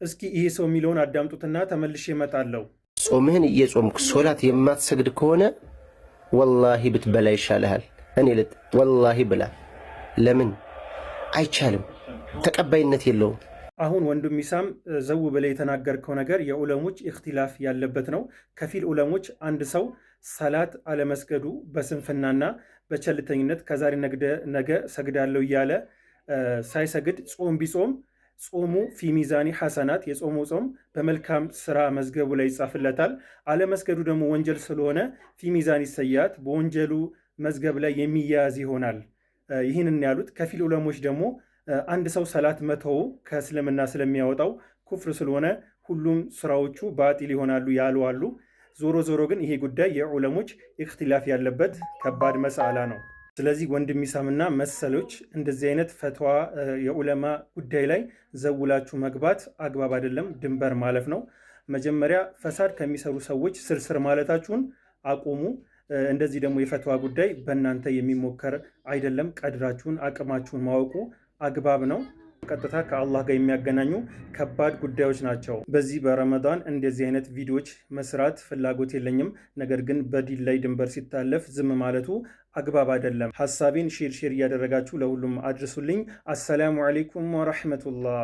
እስኪ ይሄ ሰው የሚለውን አዳምጡትና ተመልሼ እመጣለሁ። ጾምህን እየጾምክ ሶላት የማትሰግድ ከሆነ ወላሂ ብትበላ ይሻልሃል። ወላሂ ብላ። ለምን አይቻልም? ተቀባይነት የለውም። አሁን ወንድም ኢሳም ዘው ብለህ የተናገርከው ነገር የዑለሞች ኢኽቲላፍ ያለበት ነው። ከፊል ዑለሞች አንድ ሰው ሰላት አለመስገዱ በስንፍናና በቸልተኝነት ከዛሬ ነገ ሰግዳለሁ እያለ ሳይሰግድ ጾም ቢጾም ጾሙ ፊ ሚዛኒ ሐሰናት የጾሙ ጾም በመልካም ስራ መዝገቡ ላይ ይጻፍለታል። አለመስገዱ ደግሞ ወንጀል ስለሆነ ፊ ሚዛኒ ሰያት በወንጀሉ መዝገብ ላይ የሚያያዝ ይሆናል። ይህንን ያሉት ከፊል ዑለሞች ደግሞ አንድ ሰው ሰላት መተው ከእስልምና ስለሚያወጣው ኩፍር ስለሆነ ሁሉም ስራዎቹ ባጢል ይሆናሉ ያሉ አሉ። ዞሮ ዞሮ ግን ይሄ ጉዳይ የዑለሞች ኢኽቲላፍ ያለበት ከባድ መስአላ ነው። ስለዚህ ወንድም ኢሳምና መሰሎች እንደዚህ አይነት ፈትዋ የዑለማ ጉዳይ ላይ ዘውላችሁ መግባት አግባብ አይደለም፣ ድንበር ማለፍ ነው። መጀመሪያ ፈሳድ ከሚሰሩ ሰዎች ስርስር ማለታችሁን አቁሙ። እንደዚህ ደግሞ የፈትዋ ጉዳይ በእናንተ የሚሞከር አይደለም። ቀድራችሁን አቅማችሁን ማወቁ አግባብ ነው። ቀጥታ ከአላህ ጋር የሚያገናኙ ከባድ ጉዳዮች ናቸው። በዚህ በረመዳን እንደዚህ አይነት ቪዲዮዎች መስራት ፍላጎት የለኝም። ነገር ግን በዲን ላይ ድንበር ሲታለፍ ዝም ማለቱ አግባብ አይደለም። ሐሳቤን ሼር እያደረጋችሁ ለሁሉም አድርሱልኝ። አሰላሙ አለይኩም ወረሕመቱላህ